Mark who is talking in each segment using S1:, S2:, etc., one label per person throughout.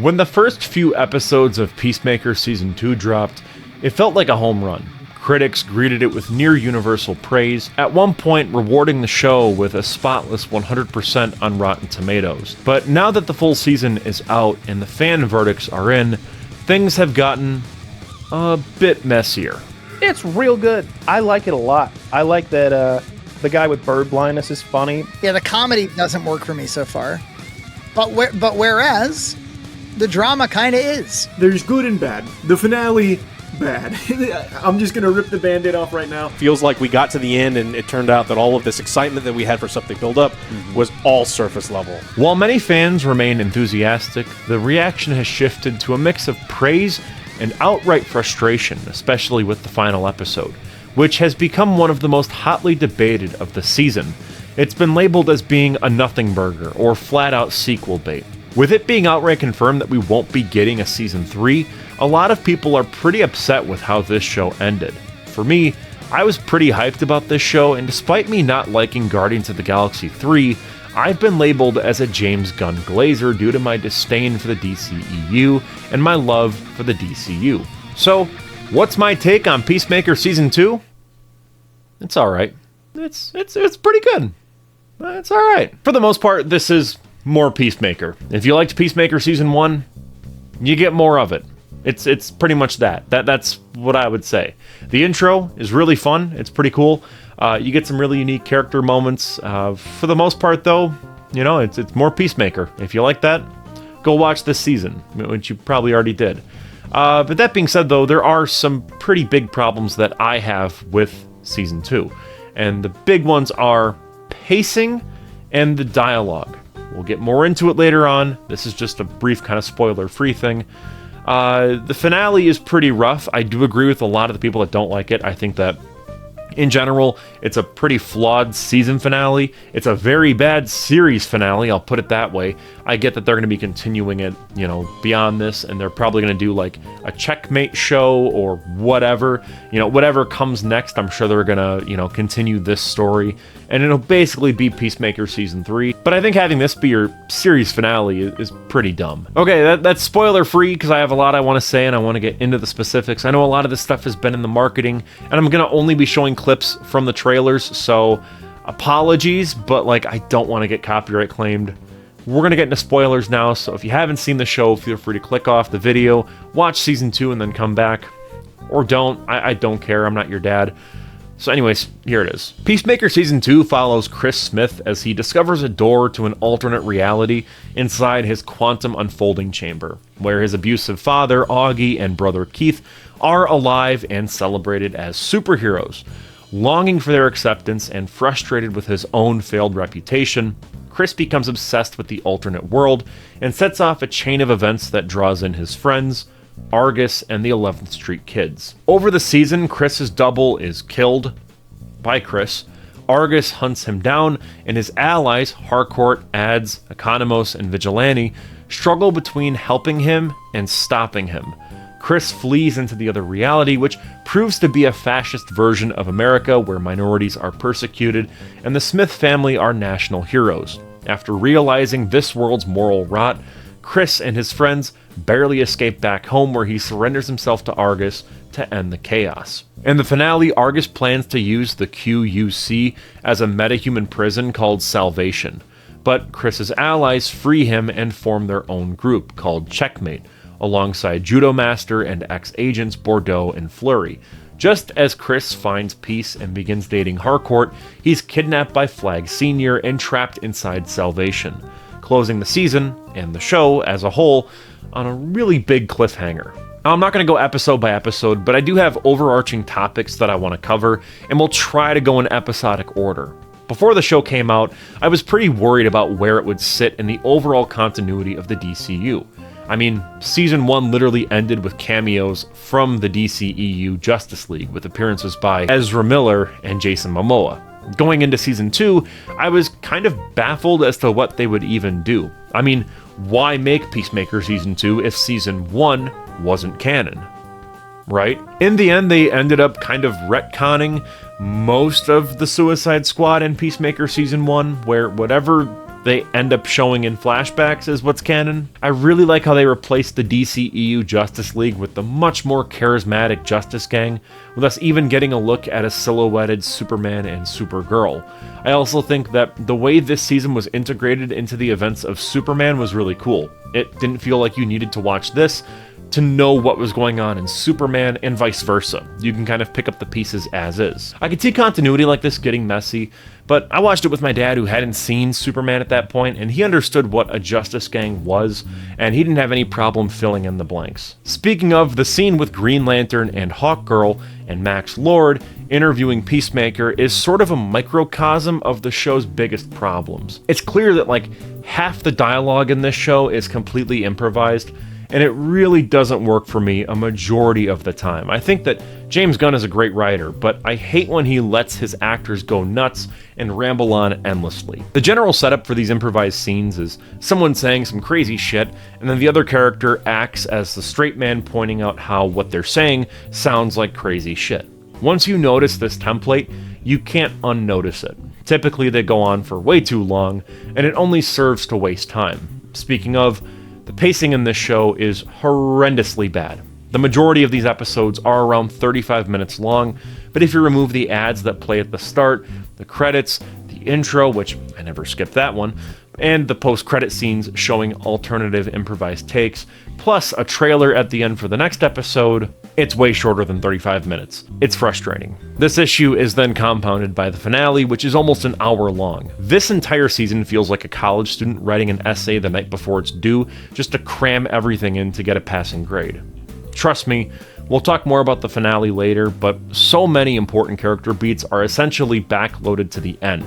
S1: When the first few episodes of Peacemaker Season 2 dropped, it felt like a home run. Critics greeted it with near universal praise, at one point rewarding the show with a spotless 100% on Rotten Tomatoes. But now that the full season is out and the fan verdicts are in, things have gotten a bit messier.
S2: It's real good. I like it a lot. I like that the guy with bird blindness is funny.
S3: Yeah, the comedy doesn't work for me so far. But whereas the drama kind of is.
S4: There's good and bad. The finale, bad. I'm just going to rip the Band-Aid off right now.
S5: Feels like we got to the end and it turned out that all of this excitement that we had for something build up was all surface level.
S1: While many fans remain enthusiastic, the reaction has shifted to a mix of praise and outright frustration, especially with the final episode, which has become one of the most hotly debated of the season. It's been labeled as being a nothing burger or flat-out sequel bait. With it being outright confirmed that we won't be getting a Season 3, a lot of people are pretty upset with how this show ended. For me, I was pretty hyped about this show, and despite me not liking Guardians of the Galaxy 3, I've been labeled as a James Gunn glazer due to my disdain for the DCEU and my love for the DCU. So, what's my take on Peacemaker Season 2? It's alright. It's pretty good. It's alright. For the most part, this is more Peacemaker. If you liked Peacemaker Season 1, you get more of it. It's pretty much that. That's what I would say. The intro is really fun. It's pretty cool. You get some really unique character moments. For the most part, though, you know, it's more Peacemaker. If you like that, go watch this season, which you probably already did. But that being said, though, there are some pretty big problems that I have with Season 2. And the big ones are pacing and the dialogue. We'll get more into it later on. This is just a brief kind of spoiler-free thing. The finale is pretty rough. I do agree with a lot of the people that don't like it. I think that, in general, it's a pretty flawed season finale. It's a very bad series finale, I'll put it that way. I get that they're going to be continuing it, you know, beyond this, and they're probably going to do, like, a checkmate show or whatever. You know, whatever comes next, I'm sure they're going to, you know, continue this story, and it'll basically be Peacemaker Season 3. But I think having this be your series finale is pretty dumb. Okay, that's spoiler-free, because I have a lot I want to say, and I want to get into the specifics. I know a lot of this stuff has been in the marketing, and I'm going to only be showing clips from the trailers, so apologies, but like I don't want to get copyright claimed. We're going to get into spoilers now, so if you haven't seen the show, feel free to click off the video, watch Season 2, and then come back. Or don't. I don't care. I'm not your dad. So anyways, here it is. Peacemaker Season 2 follows Chris Smith as he discovers a door to an alternate reality inside his quantum unfolding chamber, where his abusive father, Augie, and brother Keith are alive and celebrated as superheroes. Longing for their acceptance and frustrated with his own failed reputation, Chris becomes obsessed with the alternate world and sets off a chain of events that draws in his friends, Argus, and the 11th Street Kids. Over the season, Chris's double is killed by Chris. Argus hunts him down, and his allies, Harcourt, Ads, Economos, and Vigilante, struggle between helping him and stopping him. Chris flees into the other reality, which proves to be a fascist version of America where minorities are persecuted and the Smith family are national heroes. After realizing this world's moral rot, Chris and his friends barely escape back home, where he surrenders himself to Argus to end the chaos. In the finale, Argus plans to use the QUC as a metahuman prison called Salvation, but Chris's allies free him and form their own group called Checkmate, alongside Judo Master and ex-agents Bordeaux and Fleury. Just as Chris finds peace and begins dating Harcourt, he's kidnapped by Flag Sr. and trapped inside Salvation, closing the season, and the show as a whole, on a really big cliffhanger. Now, I'm not going to go episode by episode, but I do have overarching topics that I want to cover, and we'll try to go in episodic order. Before the show came out, I was pretty worried about where it would sit in the overall continuity of the DCU. I mean, Season 1 literally ended with cameos from the DCEU Justice League, with appearances by Ezra Miller and Jason Momoa. Going into Season 2, I was kind of baffled as to what they would even do. I mean, why make Peacemaker Season 2 if Season 1 wasn't canon? Right? In the end, they ended up kind of retconning most of the Suicide Squad in Peacemaker Season 1, where whatever they end up showing in flashbacks is what's canon. I really like how they replaced the DCEU Justice League with the much more charismatic Justice Gang, with us even getting a look at a silhouetted Superman and Supergirl. I also think that the way this season was integrated into the events of Superman was really cool. It didn't feel like you needed to watch this to know what was going on in Superman and vice versa. You can kind of pick up the pieces as is. I could see continuity like this getting messy, but I watched it with my dad who hadn't seen Superman at that point, and he understood what a Justice Gang was, and he didn't have any problem filling in the blanks. Speaking of, the scene with Green Lantern and Hawkgirl and Max Lord interviewing Peacemaker is sort of a microcosm of the show's biggest problems. It's clear that like half the dialogue in this show is completely improvised, and it really doesn't work for me a majority of the time. I think that James Gunn is a great writer, but I hate when he lets his actors go nuts and ramble on endlessly. The general setup for these improvised scenes is someone saying some crazy shit, and then the other character acts as the straight man pointing out how what they're saying sounds like crazy shit. Once you notice this template, you can't unnotice it. Typically they go on for way too long, and it only serves to waste time. Speaking of, the pacing in this show is horrendously bad. The majority of these episodes are around 35 minutes long, but if you remove the ads that play at the start, the credits, the intro, which I never skipped that one, and the post-credit scenes showing alternative improvised takes, plus a trailer at the end for the next episode, it's way shorter than 35 minutes. It's frustrating. This issue is then compounded by the finale, which is almost an hour long. This entire season feels like a college student writing an essay the night before it's due, just to cram everything in to get a passing grade. Trust me, we'll talk more about the finale later, but so many important character beats are essentially backloaded to the end.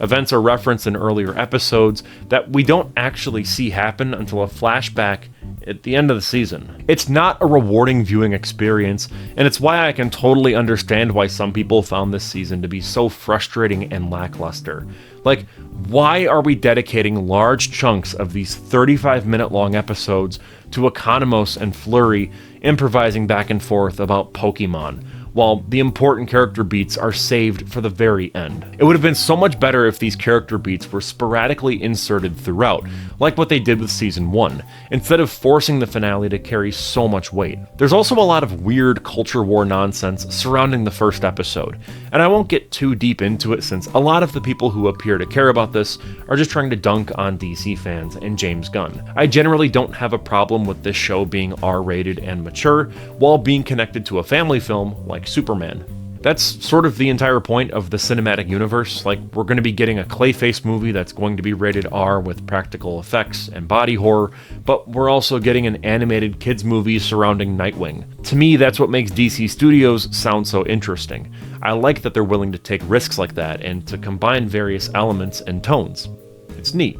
S1: Events are referenced in earlier episodes that we don't actually see happen until a flashback at the end of the season. It's not a rewarding viewing experience, and it's why I can totally understand why some people found this season to be so frustrating and lackluster. Like, why are we dedicating large chunks of these 35-minute long episodes to Economos and Flurry improvising back and forth about Pokemon, while the important character beats are saved for the very end? It would have been so much better if these character beats were sporadically inserted throughout, like what they did with Season 1, instead of forcing the finale to carry so much weight. There's also a lot of weird culture war nonsense surrounding the first episode, and I won't get too deep into it since a lot of the people who appear to care about this are just trying to dunk on DC fans and James Gunn. I generally don't have a problem with this show being R-rated and mature, while being connected to a family film like Superman. That's sort of the entire point of the cinematic universe. Like, we're going to be getting a Clayface movie that's going to be rated R with practical effects and body horror, but we're also getting an animated kids movie surrounding Nightwing. To me, that's what makes DC Studios sound so interesting. I like that they're willing to take risks like that and to combine various elements and tones. It's neat.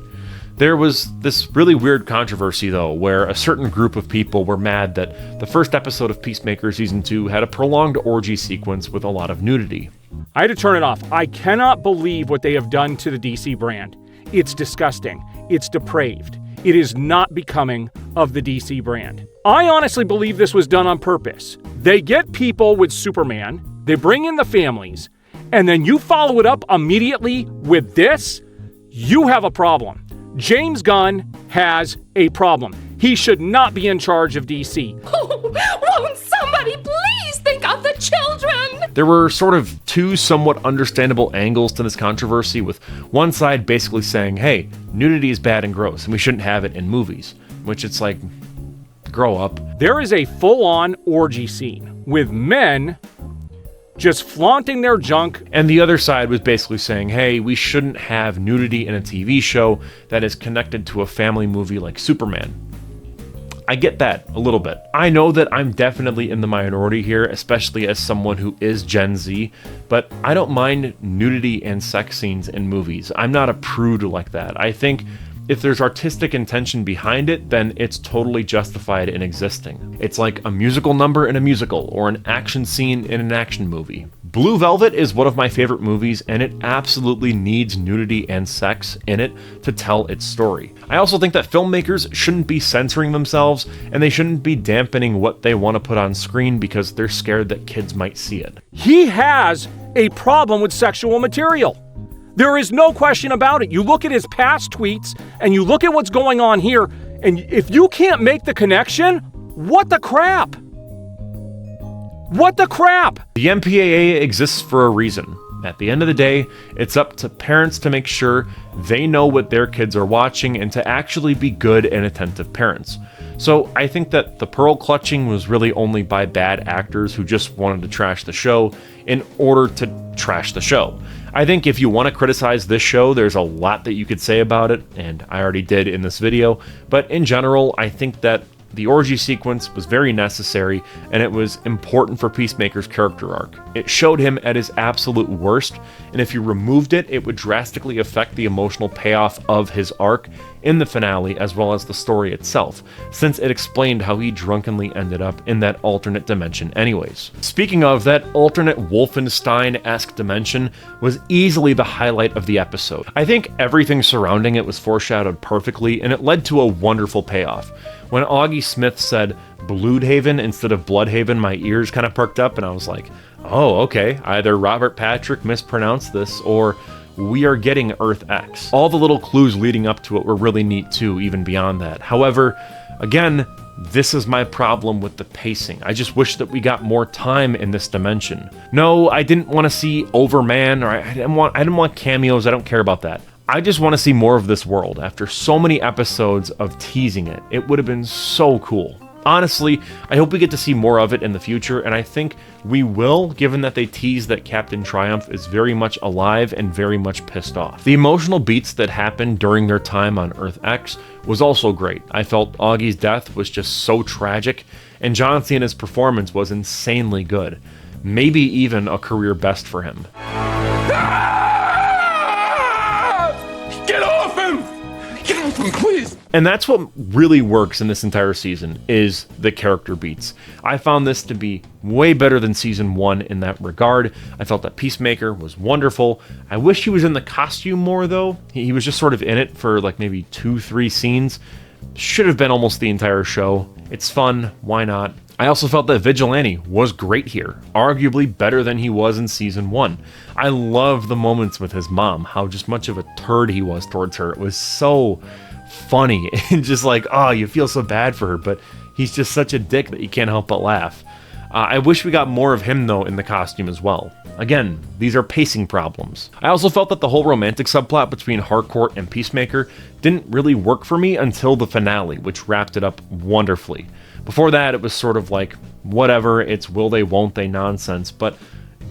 S1: There was this really weird controversy, though, where a certain group of people were mad that the first episode of Peacemaker Season 2 had a prolonged orgy sequence with a lot of nudity.
S6: I had to turn it off. I cannot believe what they have done to the DC brand. It's disgusting. It's depraved. It is not becoming of the DC brand. I honestly believe this was done on purpose. They get people with Superman, they bring in the families, and then you follow it up immediately with this? You have a problem. James Gunn has a problem. He should not be in charge of DC.
S7: Oh, won't somebody please think of the children?
S1: There were sort of two somewhat understandable angles to this controversy, with one side basically saying, hey, nudity is bad and gross, and we shouldn't have it in movies. Which it's like, grow up.
S6: There is a full-on orgy scene with men just flaunting their junk.
S1: And the other side was basically saying, hey, we shouldn't have nudity in a TV show that is connected to a family movie like Superman. I get that a little bit. I know that I'm definitely in the minority here, especially as someone who is Gen Z, but I don't mind nudity and sex scenes in movies. I'm not a prude like that. I think if there's artistic intention behind it, then it's totally justified in existing. It's like a musical number in a musical, or an action scene in an action movie. Blue Velvet is one of my favorite movies, and it absolutely needs nudity and sex in it to tell its story. I also think that filmmakers shouldn't be censoring themselves, and they shouldn't be dampening what they want to put on screen because they're scared that kids might see it.
S6: He has a problem with sexual material. There is no question about it. You look at his past tweets and you look at what's going on here, and if you can't make the connection, what the crap? What the crap?
S1: The MPAA exists for a reason. At the end of the day, it's up to parents to make sure they know what their kids are watching and to actually be good and attentive parents. So I think that the pearl clutching was really only by bad actors who just wanted to trash the show in order to trash the show. I think if you want to criticize this show, there's a lot that you could say about it, and I already did in this video, but in general, I think that the orgy sequence was very necessary, and it was important for Peacemaker's character arc. It showed him at his absolute worst, and if you removed it, it would drastically affect the emotional payoff of his arc in the finale, as well as the story itself, since it explained how he drunkenly ended up in that alternate dimension anyways. Speaking of, that alternate Wolfenstein-esque dimension was easily the highlight of the episode. I think everything surrounding it was foreshadowed perfectly, and it led to a wonderful payoff. When Augie Smith said Bloodhaven instead of Bloodhaven, my ears kind of perked up and I was like, oh, okay, either Robert Patrick mispronounced this or we are getting Earth X. All the little clues leading up to it were really neat too, even beyond that. However, again, this is my problem with the pacing. I just wish that we got more time in this dimension. No, I didn't want to see Overman, or I didn't want cameos. I don't care about that. I just want to see more of this world. After so many episodes of teasing it, it would have been so cool. Honestly, I hope we get to see more of it in the future, and I think we will, given that they tease that Captain Triumph is very much alive and very much pissed off. The emotional beats that happened during their time on Earth X was also great. I felt Augie's death was just so tragic, and John Cena's performance was insanely good. Maybe even a career best for him.
S8: Please.
S1: And that's what really works in this entire season, is the character beats. I found this to be way better than season 1 in that regard. I felt that Peacemaker was wonderful. I wish he was in the costume more though. He was just sort of in it for like maybe 2-3 scenes. Should have been almost the entire show. It's fun, why not? I also felt that Vigilante was great here, arguably better than he was in season 1. I love the moments with his mom, how just much of a turd he was towards her. It was so funny and just like, oh, you feel so bad for her, but he's just such a dick that you can't help but laugh. I wish we got more of him though in the costume as well. Again, these are pacing problems. I also felt that the whole romantic subplot between Harcourt and Peacemaker didn't really work for me until the finale, which wrapped it up wonderfully. Before that, it was sort of like, whatever, it's will they, won't they nonsense, but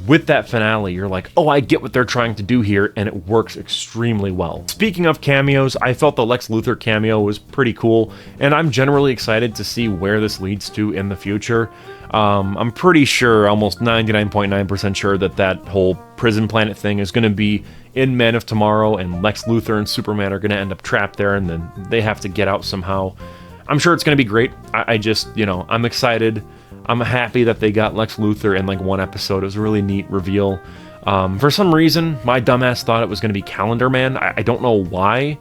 S1: with that finale, you're like, oh, I get what they're trying to do here, and it works extremely well. Speaking of cameos, I felt the Lex Luthor cameo was pretty cool, and I'm generally excited to see where this leads to in the future. I'm pretty sure, almost 99.9% sure, that whole prison planet thing is going to be in Men of Tomorrow, and Lex Luthor and Superman are going to end up trapped there, and then they have to get out somehow. I'm sure it's going to be great. I just, I'm excited. I'm happy that they got Lex Luthor in like one episode. It was a really neat reveal. For some reason, my dumbass thought it was going to be Calendar Man. I don't know why.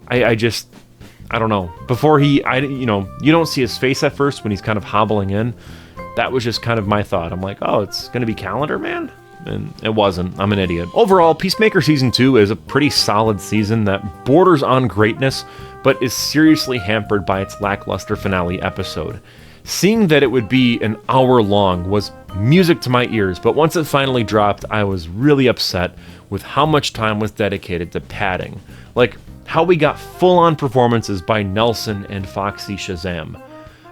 S1: I don't know. Before you don't see his face at first when he's kind of hobbling in. That was just kind of my thought. I'm like, oh, it's going to be Calendar Man? And it wasn't. I'm an idiot. Overall, Peacemaker Season 2 is a pretty solid season that borders on greatness, but is seriously hampered by its lackluster finale episode. Seeing that it would be an hour long was music to my ears, but once it finally dropped, I was really upset with how much time was dedicated to padding. Like, how we got full-on performances by Nelson and Foxy Shazam.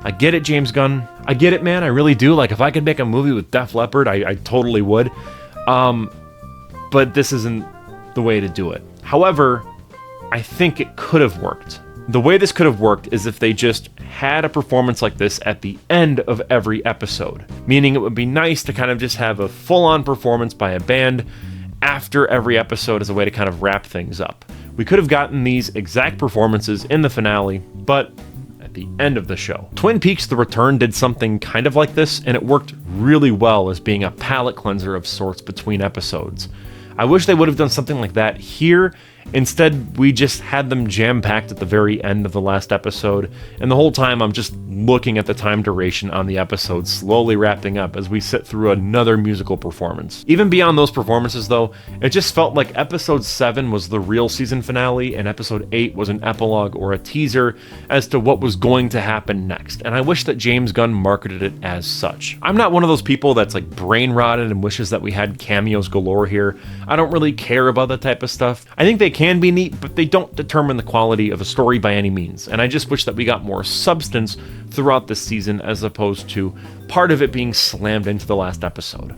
S1: I get it, James Gunn. I get it, man. I really do. Like, if I could make a movie with Def Leppard, I totally would. But this isn't the way to do it. However, I think it could have worked. The way this could have worked is if they just had a performance like this at the end of every episode. Meaning it would be nice to kind of just have a full-on performance by a band after every episode as a way to kind of wrap things up. We could have gotten these exact performances in the finale, but at the end of the show. Twin Peaks: The Return did something kind of like this, and it worked really well as being a palate cleanser of sorts between episodes. I wish they would have done something like that here, Instead, we just had them jam-packed at the very end of the last episode, and the whole time I'm just looking at the time duration on the episode slowly wrapping up as we sit through another musical performance. Even beyond those performances though, it just felt like episode 7 was the real season finale and episode 8 was an epilogue or a teaser as to what was going to happen next, and I wish that James Gunn marketed it as such. I'm not one of those people that's like brain rotted and wishes that we had cameos galore here. I don't really care about that type of stuff. I think they can be neat, but they don't determine the quality of a story by any means, and I just wish that we got more substance throughout this season as opposed to part of it being slammed into the last episode.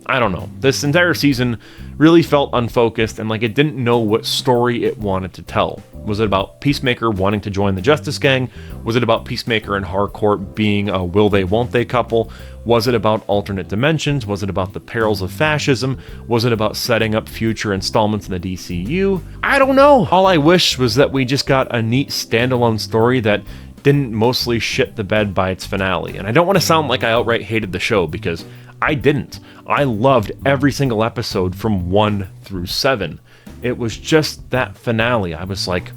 S1: I don't know. This entire season really felt unfocused and like it didn't know what story it wanted to tell. Was it about Peacemaker wanting to join the Justice Gang? Was it about Peacemaker and Harcourt being a will they won't they couple? Was it about alternate dimensions? Was it about the perils of fascism? Was it about setting up future installments in the DCEU? I don't know. All I wish was that we just got a neat standalone story that didn't mostly shit the bed by its finale. And I don't want to sound like I outright hated the show, because I didn't. I loved every single episode from 1 through 7. It was just that finale. I was like,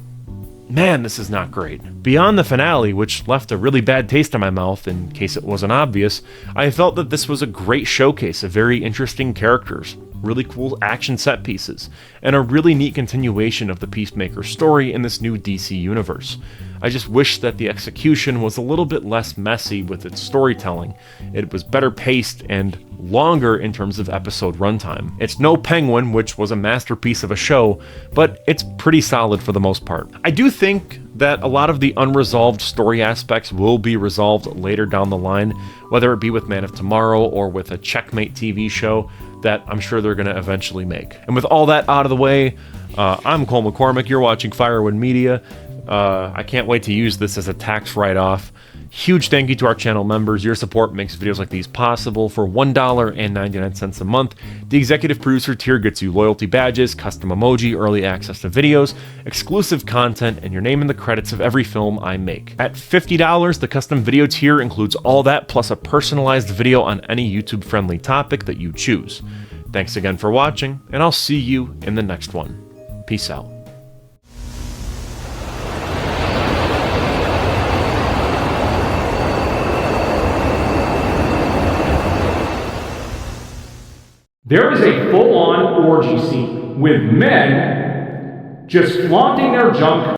S1: man, this is not great. Beyond the finale, which left a really bad taste in my mouth in case it wasn't obvious, I felt that this was a great showcase of very interesting characters, really cool action set pieces, and a really neat continuation of the Peacemaker story in this new DC universe. I just wish that the execution was a little bit less messy with its storytelling. It was better paced and longer in terms of episode runtime. It's no Penguin, which was a masterpiece of a show, but it's pretty solid for the most part. I do think that a lot of the unresolved story aspects will be resolved later down the line, whether it be with Man of Tomorrow or with a Checkmate TV show that I'm sure they're going to eventually make. And with all that out of the way, I'm Cole McCormick, you're watching Firewood Media. I can't wait to use this as a tax write-off. Huge thank you to our channel members. Your support makes videos like these possible. For $1.99 a month, the executive producer tier gets you loyalty badges, custom emoji, early access to videos, exclusive content, and your name in the credits of every film I make. At $50, the custom video tier includes all that plus a personalized video on any YouTube-friendly topic that you choose. Thanks again for watching, and I'll see you in the next one. Peace out.
S6: There is a full-on orgy scene with men just flaunting their junk